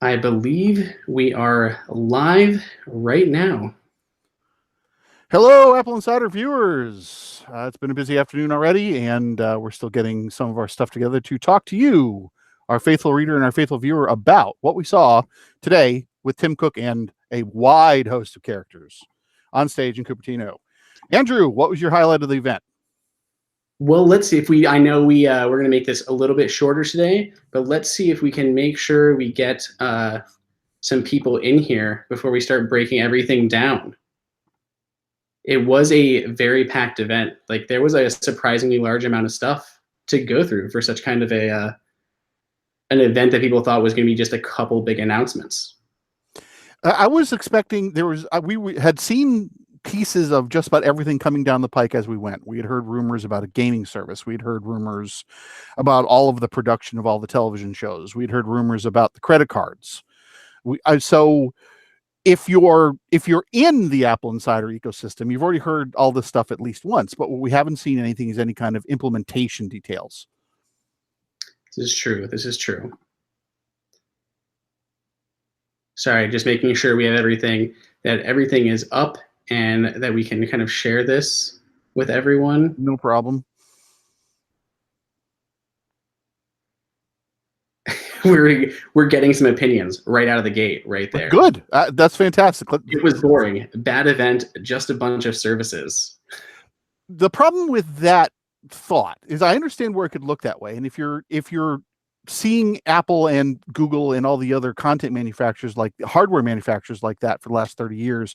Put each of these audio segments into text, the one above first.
I believe we are live right now. Hello, Apple Insider viewers. It's been a busy afternoon already, and we're still getting some of our stuff together to talk to you, our faithful reader and our faithful viewer, about what we saw today with Tim Cook and a wide host of characters on stage in Cupertino. Andrew, what was your highlight of the event? Well, let's see if I know we're going to make this a little bit shorter today, but let's see if we can make sure we get some people in here before we start breaking everything down. It was a very packed event. Like, there was a surprisingly large amount of stuff to go through for such kind of an event that people thought was going to be just a couple big announcements. I was expecting we had seen pieces of just about everything coming down the pike as we went. We had heard rumors about a gaming service. We'd heard rumors about all of the production of all the television shows. We'd heard rumors about the credit cards. So if you're in the Apple Insider ecosystem, you've already heard all this stuff at least once, but what we haven't seen anything is any kind of implementation details. This is true. Sorry, just making sure we have that everything is up and that we can kind of share this with everyone. No problem. We're getting some opinions right out of the gate right there. Good. That's fantastic. It was boring. Bad event, just a bunch of services. The problem with that thought is I understand where it could look that way. And if you're seeing Apple and Google and all the other content manufacturers, like hardware manufacturers like that for the last 30 years,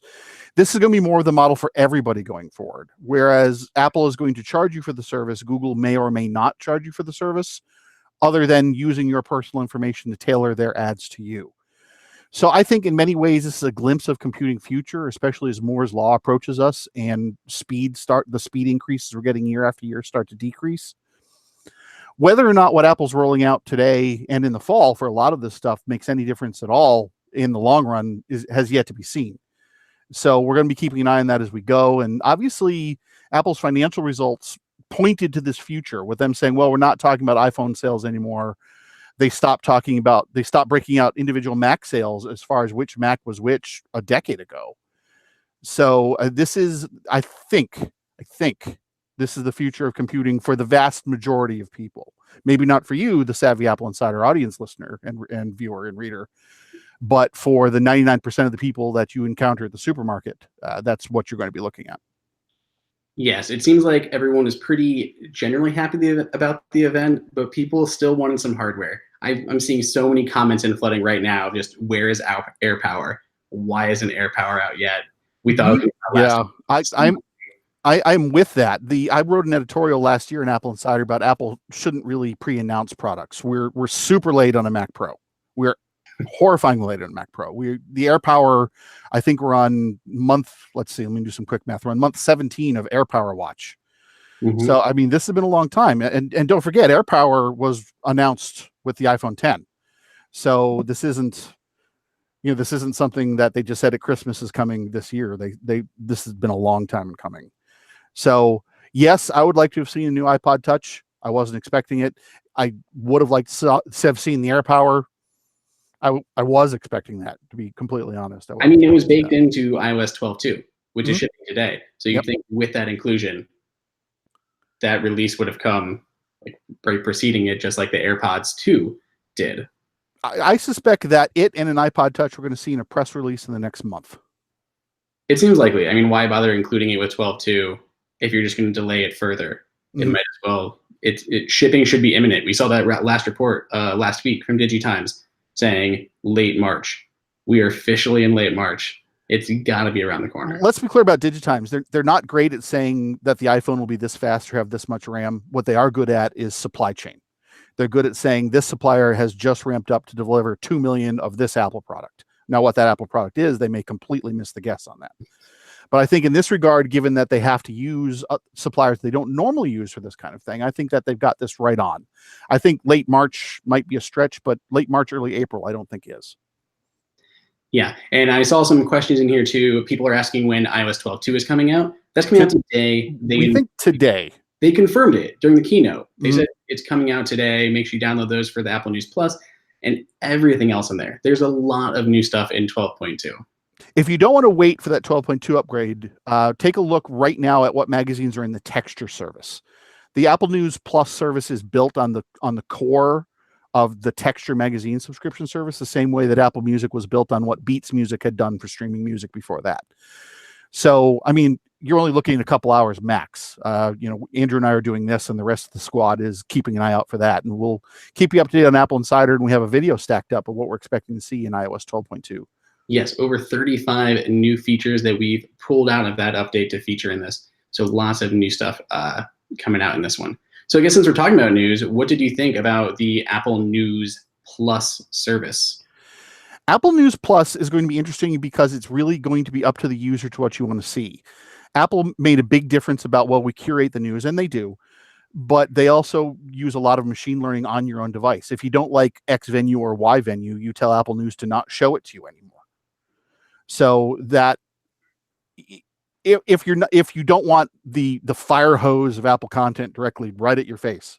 this is going to be more of the model for everybody going forward. Whereas Apple is going to charge you for the service, Google may or may not charge you for the service, other than using your personal information to tailor their ads to you. So I think in many ways, this is a glimpse of computing future, especially as Moore's law approaches us and the speed increases we're getting year after year start to decrease. Whether or not what Apple's rolling out today and in the fall for a lot of this stuff makes any difference at all in the long run has yet to be seen. So we're going to be keeping an eye on that as we go. And obviously, Apple's financial results pointed to this future with them saying, well, we're not talking about iPhone sales anymore. They stopped breaking out individual Mac sales as far as which Mac was which a decade ago. So I think this is the future of computing for the vast majority of people. Maybe not for you, the savvy Apple Insider audience listener and viewer and reader, but for the 99% of the people that you encounter at the supermarket, that's what you're going to be looking at. Yes, it seems like everyone is pretty generally happy about the event, but people still wanted some hardware. I'm seeing so many comments in flooding right now of just, where is AirPower? Why isn't AirPower out yet? We thought it was I'm with that. I wrote an editorial last year in Apple Insider about Apple shouldn't really pre-announce products. We're super late on a Mac Pro. We're horrifyingly late on a Mac Pro. The AirPower, I think we're on month, let's see, let me do some quick math. We're on month 17 of AirPower Watch. Mm-hmm. So, I mean, this has been a long time. And don't forget, AirPower was announced with the iPhone 10. So this isn't something that they just said at Christmas is coming this year. This has been a long time in coming. So yes, I would like to have seen a new iPod Touch. I wasn't expecting it. I would have liked to have seen the AirPower. I was expecting that, to be completely honest. I mean, it was baked into iOS 12.2, which is shipping today. So you'd think with that inclusion, that release would have come like right preceding it, just like the AirPods 2 did. I suspect that it and an iPod Touch we're going to see in a press release in the next month. It seems likely. I mean, why bother including it with 12.2 if you're just going to delay it further? It might as well. Shipping should be imminent. We saw that last report last week from DigiTimes saying late March. We are officially in late March. It's got to be around the corner. Let's be clear about DigiTimes. They're not great at saying that the iPhone will be this fast or have this much RAM. What they are good at is supply chain. They're good at saying this supplier has just ramped up to deliver 2 million of this Apple product. Now, what that Apple product is, they may completely miss the guess on that. But I think in this regard, given that they have to use suppliers they don't normally use for this kind of thing, I think that they've got this right on. I think late March might be a stretch, but late March, early April, I don't think is. Yeah, and I saw some questions in here too. People are asking when iOS 12.2 is coming out. That's coming out today. We think today. They confirmed it during the keynote. They said it's coming out today. Make sure you download those for the Apple News Plus. and everything else in there. There's a lot of new stuff in 12.2. If you don't want to wait for that 12.2 upgrade, take a look right now at what magazines are in the texture service. The Apple News Plus service is built on the core of the texture magazine subscription service, the same way that Apple Music was built on what Beats Music had done for streaming music before that. So, I mean, you're only looking at a couple hours max. Andrew and I are doing this, and the rest of the squad is keeping an eye out for that. And we'll keep you up to date on AppleInsider, and we have a video stacked up of what we're expecting to see in iOS 12.2. Yes, over 35 new features that we've pulled out of that update to feature in this. So lots of new stuff coming out in this one. So I guess since we're talking about news, what did you think about the Apple News Plus service? Apple News Plus is going to be interesting because it's really going to be up to the user to what you want to see. Apple made a big difference about, well, we curate the news, and they do, but they also use a lot of machine learning on your own device. If you don't like X venue or Y venue, you tell Apple News to not show it to you anymore. So that if you don't want the fire hose of Apple content directly right at your face,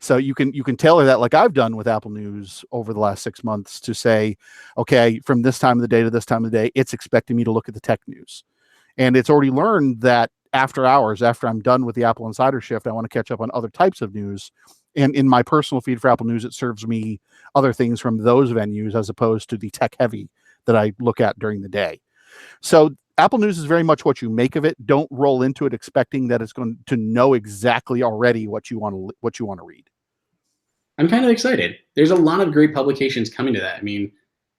so you can tailor that, like I've done with Apple News over the last 6 months, to say, okay, from this time of the day to this time of the day, it's expecting me to look at the tech news. And it's already learned that after hours, after I'm done with the Apple Insider shift, I want to catch up on other types of news. And in my personal feed for Apple News, it serves me other things from those venues as opposed to the tech heavy that I look at during the day. So Apple News is very much what you make of it. Don't roll into it expecting that it's going to know exactly already what you want to read. I'm kind of excited. There's a lot of great publications coming to that. I mean,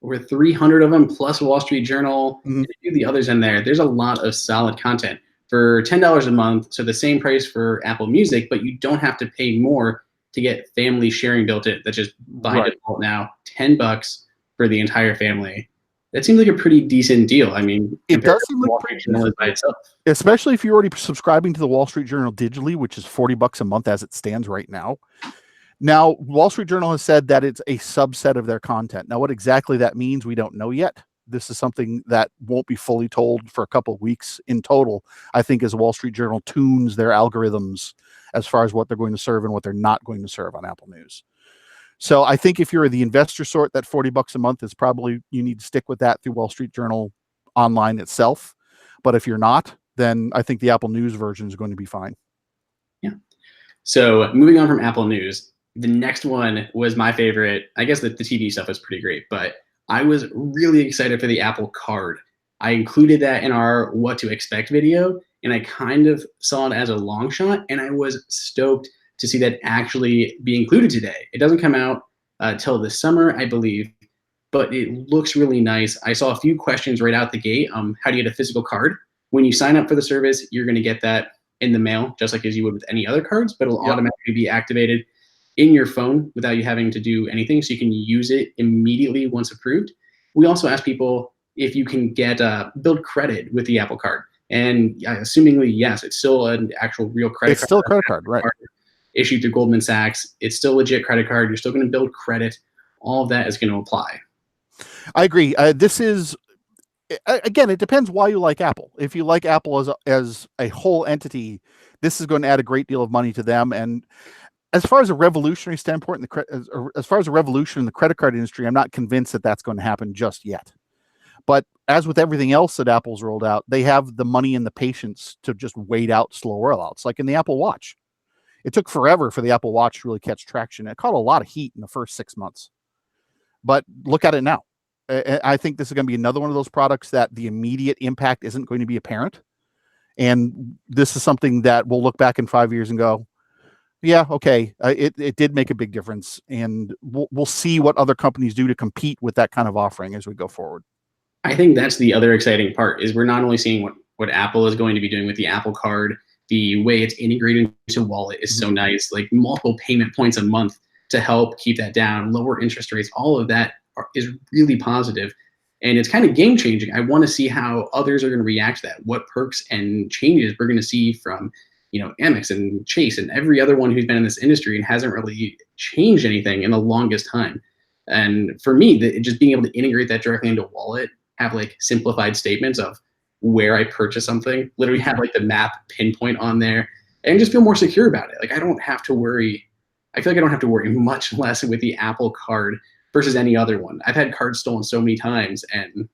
over 300 of them, plus Wall Street Journal, and a few of the others in there. There's a lot of solid content for $10 a month. So the same price for Apple Music, but you don't have to pay more to get family sharing built in. That's just by default now, $10 for the entire family. That seems like a pretty decent deal. I mean, it does seem like pretty decent by itself. Especially if you're already subscribing to the Wall Street Journal digitally, which is $40 a month as it stands right now. Now, Wall Street Journal has said that it's a subset of their content. Now, what exactly that means, we don't know yet. This is something that won't be fully told for a couple of weeks in total, I think, as Wall Street Journal tunes their algorithms as far as what they're going to serve and what they're not going to serve on Apple News. So I think if you're the investor sort, that $40 a month is probably, you need to stick with that through Wall Street Journal online itself. But if you're not, then I think the Apple News version is going to be fine. Yeah. So moving on from Apple News, the next one was my favorite. I guess the TV stuff was pretty great, but I was really excited for the Apple Card. I included that in our what to expect video, and I kind of saw it as a long shot, and I was stoked to see that actually be included today. It doesn't come out till this summer, I believe, but it looks really nice. I saw a few questions right out the gate. How do you get a physical card? When you sign up for the service, you're going to get that in the mail, just like as you would with any other cards, but it'll automatically be activated in your phone without you having to do anything, so you can use it immediately once approved. We also ask people if you can get build credit with the Apple Card, and assumingly yes, it's still an actual real credit card. It's still a credit card, right? Issued through Goldman Sachs. It's still a legit credit card. You're still going to build credit. All of that is going to apply. I agree. This is, again, it depends why you like Apple. If you like Apple as a whole entity, this is going to add a great deal of money to them. And as far as a revolutionary standpoint, as far as a revolution in the credit card industry, I'm not convinced that that's going to happen just yet. But as with everything else that Apple's rolled out, they have the money and the patience to just wait out slow rollouts, like in the Apple Watch. It took forever for the Apple Watch to really catch traction. It caught a lot of heat in the first 6 months. But look at it now. I think this is going to be another one of those products that the immediate impact isn't going to be apparent. And this is something that we'll look back in 5 years and go, yeah, okay, it did make a big difference. And we'll see what other companies do to compete with that kind of offering as we go forward. I think that's the other exciting part, is we're not only seeing what Apple is going to be doing with the Apple Card, the way it's integrated into Wallet is so nice, like multiple payment points a month to help keep that down, lower interest rates, all of that is really positive. And it's kind of game changing. I want to see how others are going to react to that, what perks and changes we're going to see from, Amex and Chase and every other one who's been in this industry and hasn't really changed anything in the longest time. And for me, just being able to integrate that directly into Wallet, have like simplified statements of where I purchase something, literally have like the map pinpoint on there, and just feel more secure about it. Like I don't have to worry. I feel like I don't have to worry much less with the Apple Card versus any other one. I've had cards stolen so many times, and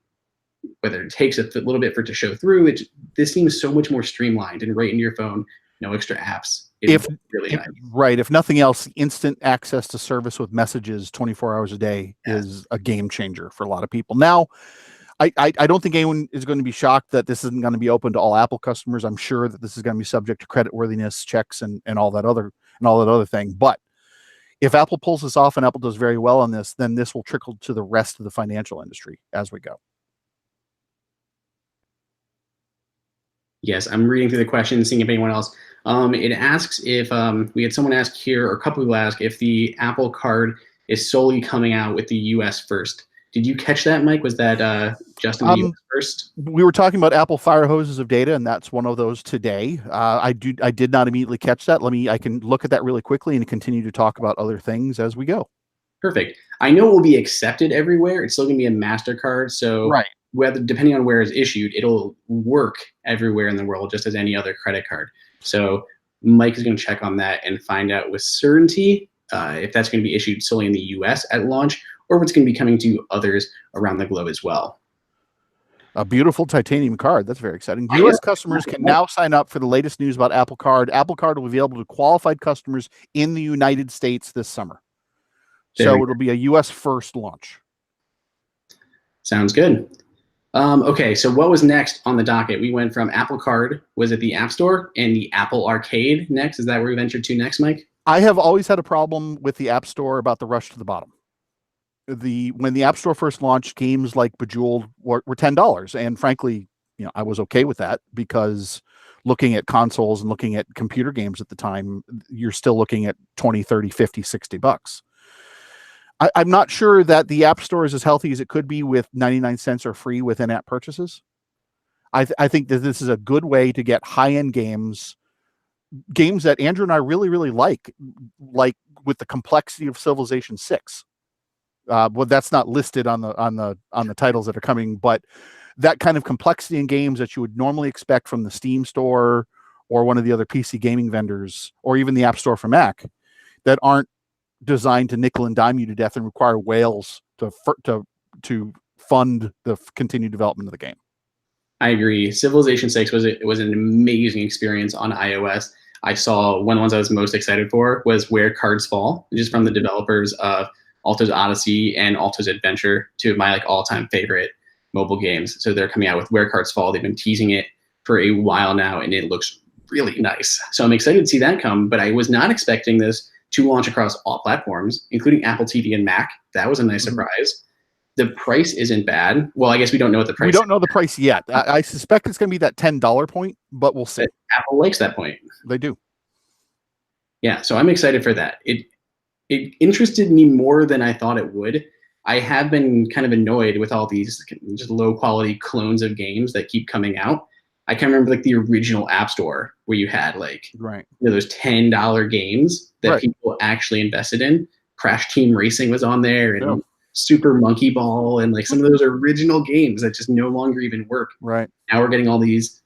whether it takes a little bit for it to show through, this seems so much more streamlined and right into your phone, no extra apps. It's really nice. Right. If nothing else, instant access to service with messages 24 hours a day is a game changer for a lot of people. Now, I don't think anyone is going to be shocked that this isn't going to be open to all Apple customers. I'm sure that this is going to be subject to creditworthiness checks and all that other thing. But if Apple pulls this off and Apple does very well on this, then this will trickle to the rest of the financial industry as we go. Yes, I'm reading through the questions, seeing if anyone else. It asks if we had someone ask here, or a couple people ask if the Apple Card is solely coming out with the U.S. first. Did you catch that, Mike? Was that just in the US first? We were talking about Apple fire hoses of data, and that's one of those today. I did not immediately catch that. I can look at that really quickly and continue to talk about other things as we go. Perfect. I know it will be accepted everywhere. It's still going to be a MasterCard, so right. Depending on where it's issued, it'll work everywhere in the world, just as any other credit card. So Mike is going to check on that and find out with certainty if that's going to be issued solely in the US at launch, or if it's going to be coming to others around the globe as well. A beautiful titanium card. That's very exciting. U.S. customers can now sign up for the latest news about Apple Card. Apple Card will be able to qualified customers in the United States this summer. So it'll be a U.S. first launch. Sounds good. Okay, so what was next on the docket? We went from Apple Card, was it the App Store, and the Apple Arcade next? Is that where we ventured to next, Mike? I have always had a problem with the App Store about the rush to the bottom. When the App Store first launched, games like Bejeweled were $10, and frankly, I was okay with that, because looking at consoles and looking at computer games at the time, you're still looking at 20, 30, 50, 60 bucks. I'm not sure that the App Store is as healthy as it could be with 99 cents or free with in-app purchases. I think that this is a good way to get high-end games that Andrew and I really, really like with the complexity of Civilization 6. Well, that's not listed on the titles that are coming, but that kind of complexity in games that you would normally expect from the Steam Store or one of the other PC gaming vendors, or even the App Store for Mac, that aren't designed to nickel and dime you to death and require whales to fund the continued development of the game. I agree. Civilization 6 was an amazing experience on iOS. I saw one of the ones I was most excited for was Where Cards Fall, which is from the developers of Alto's Odyssey and Alto's Adventure, two of my all-time favorite mobile games. So they're coming out with Where Cards Fall. They've been teasing it for a while now, and it looks really nice. So I'm excited to see that come, but I was not expecting this to launch across all platforms, including Apple TV and Mac. That was a nice surprise. The price isn't bad. Well, I guess we don't know what the price is. We don't know the price yet. I suspect it's going to be that $10 point, but we'll see. Apple likes that point. They do. Yeah, so I'm excited for that. It interested me more than I thought it would. I have been kind of annoyed with all these just low quality clones of games that keep coming out. I can remember the original App Store where you had those $10 games that people actually invested in. Crash Team Racing was on there, and Super Monkey Ball, and some of those original games that just no longer even work. Right. Now we're getting all these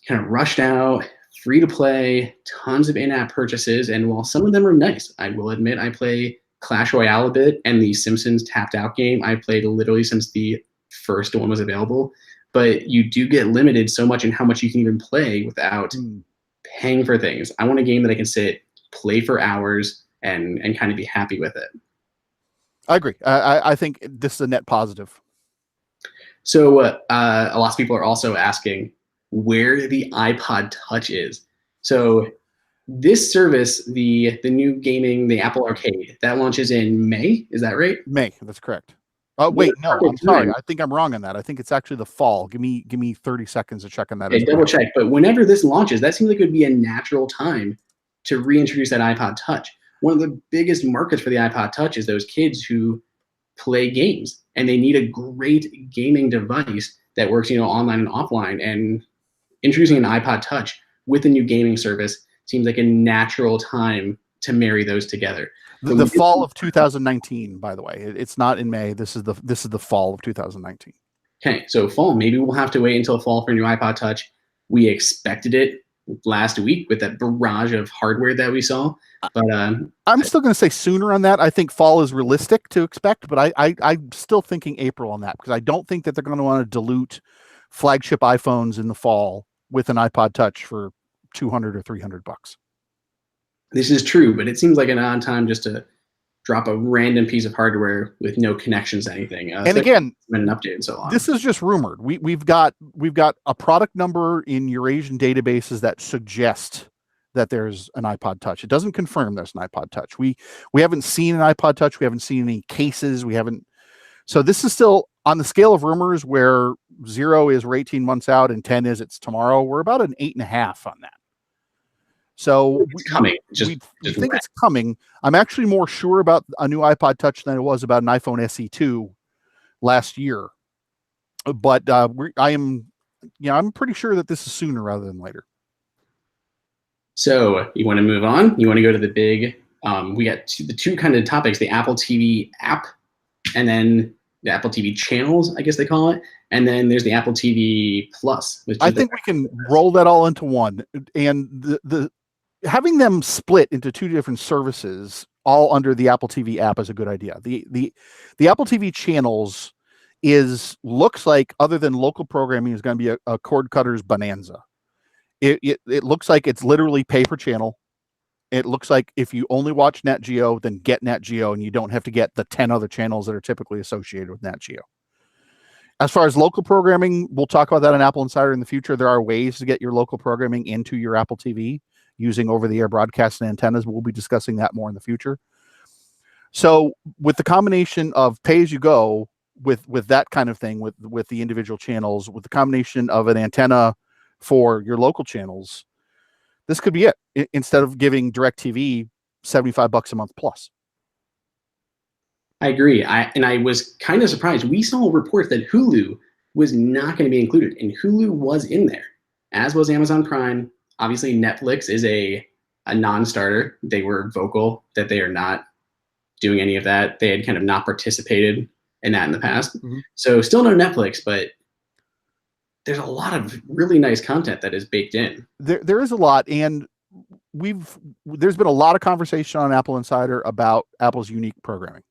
kind of rushed out, free to play, tons of in-app purchases, and while some of them are nice, I will admit I play Clash Royale a bit, and the Simpsons Tapped Out game I played literally since the first one was available. But you do get limited so much in how much you can even play without paying for things. I want a game that I can sit, play for hours, and kind of be happy with it. I agree. I think this is a net positive. So a lot of people are also asking where the iPod Touch is. So this service, the new gaming, the Apple Arcade, that launches in May. Is that right? May. That's correct. Oh, wait, no, I'm sorry. I think I'm wrong on that. I think it's actually the fall. Give me 30 seconds to check on that. Okay, double check. But whenever this launches, that seems like it would be a natural time to reintroduce that iPod Touch. One of the biggest markets for the iPod Touch is those kids who play games, and they need a great gaming device that works, online and offline. And introducing an iPod Touch with a new gaming service seems like a natural time to marry those together. The fall of 2019, by the way. It's not in May. This is the fall of 2019. Okay, so fall. Maybe we'll have to wait until fall for a new iPod Touch. We expected it last week with that barrage of hardware that we saw. But I'm still going to say sooner on that. I think fall is realistic to expect, but I'm still thinking April on that because I don't think that they're going to want to dilute flagship iPhones in the fall with an iPod Touch for $200 or $300. this is true, but it seems like an odd time just to drop a random piece of hardware with no connections to anything. And again, it's been an update in so long. This is just rumored. We've got a product number in Eurasian databases that suggest that there's an iPod Touch. It doesn't confirm there's an iPod Touch. We haven't seen an iPod Touch. We haven't seen any cases. We haven't. So this is still on the scale of rumors where 0 is we're 18 months out and 10 is it's tomorrow. We're about an 8.5 on that. So it's coming. We think it's coming. I'm actually more sure about a new iPod Touch than I was about an iPhone SE2 last year. But I'm pretty sure that this is sooner rather than later. So you want to move on? You want to go to the big? We got the two kind of topics: the Apple TV app, and then the Apple TV channels, I guess they call it. And then there's the Apple TV Plus. Which I think we can roll that all into one. And the having them split into two different services, all under the Apple TV app, is a good idea. The Apple TV channels looks like, other than local programming, is going to be a cord cutter's bonanza. It looks like it's literally pay per channel. It looks like if you only watch Nat Geo, then get Nat Geo, and you don't have to get the 10 other channels that are typically associated with Nat Geo. As far as local programming, we'll talk about that on AppleInsider in the future. There are ways to get your local programming into your Apple TV using over-the-air broadcast and antennas. We'll be discussing that more in the future. So with the combination of pay-as-you-go with that kind of thing, with the individual channels, with the combination of an antenna for your local channels, this could be it. Instead of giving DirecTV $75 a month plus. I agree. I was kind of surprised. We saw reports that Hulu was not going to be included, and Hulu was in there, as was Amazon Prime. Obviously, Netflix is a non-starter. They were vocal that they are not doing any of that. They had kind of not participated in that in the past. Mm-hmm. So still no Netflix, but there's a lot of really nice content that is baked in. There is a lot, and there's been a lot of conversation on AppleInsider about Apple's unique programming.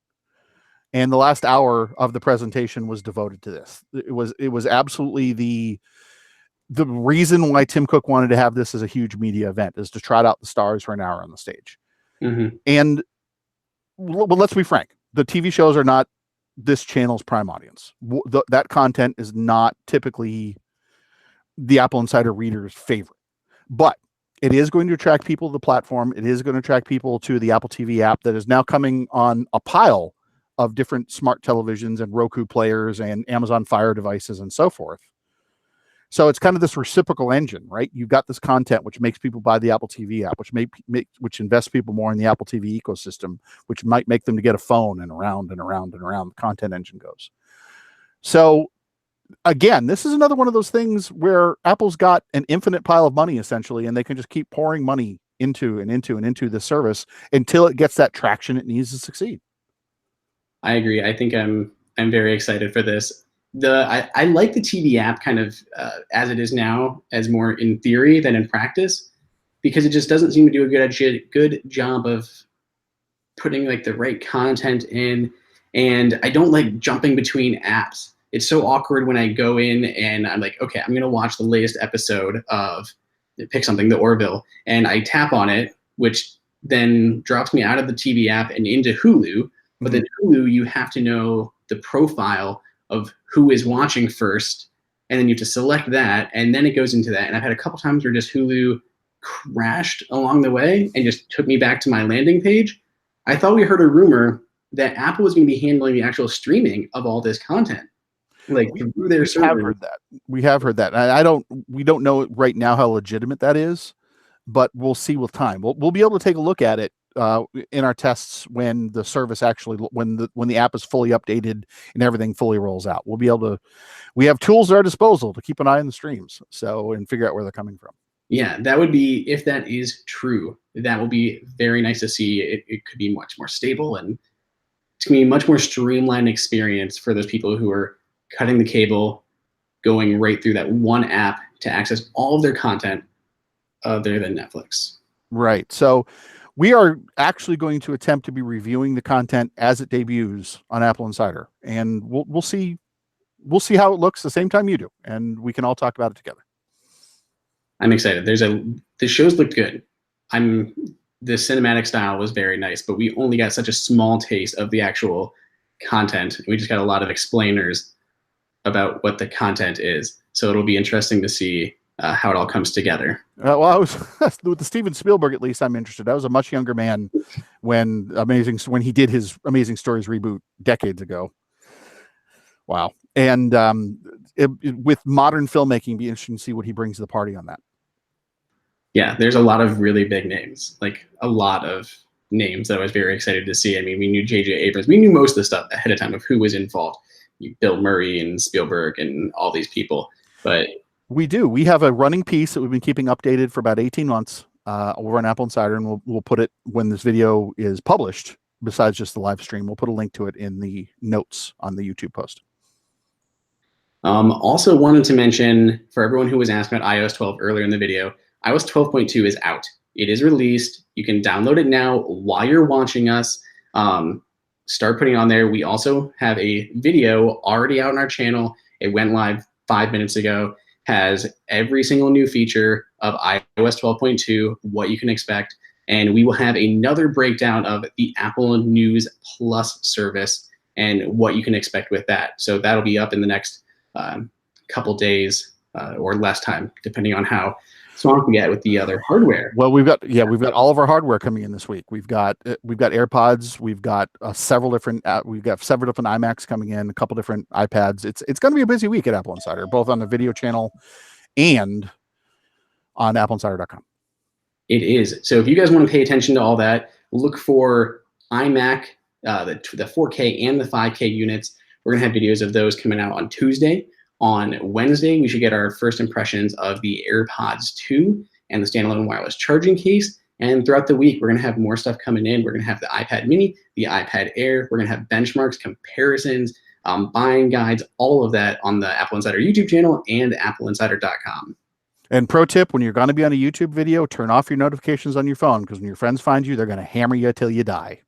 And the last hour of the presentation was devoted to this. It was absolutely the reason why Tim Cook wanted to have this as a huge media event, is to trot out the stars for an hour on the stage. Mm-hmm. And well, let's be frank, the TV shows are not this channel's prime audience. That content is not typically the AppleInsider reader's favorite, but it is going to attract people to the platform. It is going to attract people to the Apple TV app that is now coming on a pile of different smart televisions and Roku players and Amazon Fire devices and so forth. So it's kind of this reciprocal engine, right? You've got this content which makes people buy the Apple TV app, which invests people more in the Apple TV ecosystem, which might make them to get a phone, and around and around and around the content engine goes. So again, this is another one of those things where Apple's got an infinite pile of money essentially, and they can just keep pouring money into this service until it gets that traction it needs to succeed. I agree. I think I'm very excited for this. I like the TV app kind of as it is now, as more in theory than in practice, because it just doesn't seem to do a good job of putting like the right content in. And I don't like jumping between apps. It's so awkward when I go in and I'm like, okay, I'm going to watch the latest episode of, pick something, The Orville, and I tap on it, which then drops me out of the TV app and into Hulu. But then Hulu, you have to know the profile of who is watching first, and then you have to select that, and then it goes into that. And I've had a couple times where just Hulu crashed along the way and just took me back to my landing page. I thought we heard a rumor that Apple was going to be handling the actual streaming of all this content, like through their server. We have heard that. We don't know right now how legitimate that is, but we'll see with time. We'll be able to take a look at it in our tests when the service actually, when the app is fully updated and everything fully rolls out. We have tools at our disposal to keep an eye on the streams, and figure out where they're coming from. Yeah, that would be, if that is true, that will be very nice to see. It could be much more stable, and it's going to be a much more streamlined experience for those people who are cutting the cable, going right through that one app to access all of their content other than Netflix. Right. So we are actually going to attempt to be reviewing the content as it debuts on Apple Insider, and we'll see how it looks the same time you do, and we can all talk about it together. I'm excited. The shows looked good. The cinematic style was very nice, but we only got such a small taste of the actual content. We just got a lot of explainers about what the content is. So it'll be interesting to see how it all comes together. Well, I was with the Steven Spielberg. At least I'm interested. I was a much younger man when he did his Amazing Stories reboot decades ago. Wow. And with modern filmmaking, it'd be interesting to see what he brings to the party on that. Yeah, there's a lot of really big names, like a lot of names that I was very excited to see. I mean, we knew J.J. Abrams. We knew most of the stuff ahead of time of who was involved. Bill Murray and Spielberg and all these people. But we do. We have a running piece that we've been keeping updated for about 18 months over on Apple Insider, and we'll put it when this video is published. Besides just the live stream, we'll put a link to it in the notes on the YouTube post. Also wanted to mention, for everyone who was asking about iOS 12 earlier in the video, iOS 12.2 is out. It is released. You can download it now while you're watching us. Start putting it on there. We also have a video already out on our channel. It went live 5 minutes ago. Has every single new feature of iOS 12.2, what you can expect. And we will have another breakdown of the Apple News Plus service and what you can expect with that. So that'll be up in the next couple days or less time, depending on how swamped we get with the other hardware. Well, we've got all of our hardware coming in this week. We've got AirPods. We've got several different iMacs coming in, a couple different iPads. It's going to be a busy week at Apple Insider, both on the video channel and on AppleInsider.com. It is. So if you guys want to pay attention to all that, look for iMac, the 4K and the 5K units. We're going to have videos of those coming out on Tuesday. On Wednesday, we should get our first impressions of the AirPods 2 and the standalone wireless charging case. And throughout the week, we're going to have more stuff coming in. We're going to have the iPad mini, the iPad Air. We're going to have benchmarks, comparisons, buying guides, all of that on the Apple Insider YouTube channel and AppleInsider.com. And pro tip, when you're going to be on a YouTube video, turn off your notifications on your phone, because when your friends find you, they're going to hammer you till you die.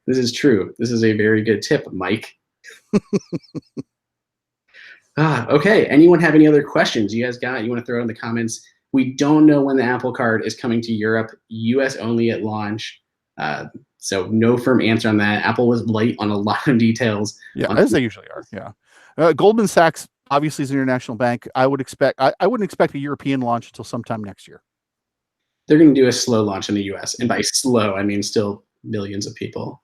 This is true. This is a very good tip, Mike. Okay. Anyone have any other questions you want to throw in the comments? We don't know when the Apple Card is coming to Europe, US only at launch. So no firm answer on that. Apple was light on a lot of details. Yeah, as they usually are. Yeah. Goldman Sachs obviously is an international bank. I wouldn't expect a European launch until sometime next year. They're going to do a slow launch in the US. And by slow, I mean still millions of people.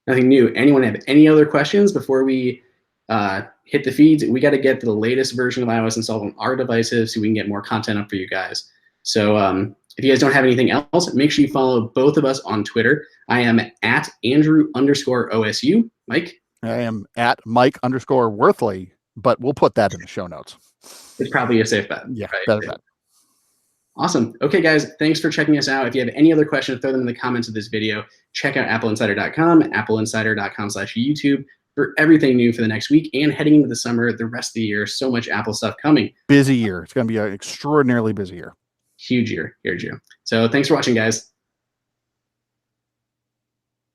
Nothing new. Anyone have any other questions before we hit the feeds? We got to get the latest version of iOS installed on our devices so we can get more content up for you guys. So if you guys don't have anything else, make sure you follow both of us on Twitter. I am at Andrew_OSU. Mike? I am at Mike_Worthley, but we'll put that in the show notes. It's probably a safe bet. Yeah, right? Better bet. Awesome. Okay, guys, thanks for checking us out. If you have any other questions, throw them in the comments of this video. Check out AppleInsider.com, AppleInsider.com/YouTube for everything new for the next week and heading into the summer, the rest of the year. So much Apple stuff coming. Busy year. It's going to be an extraordinarily busy year. Huge year. Huge year. So thanks for watching, guys.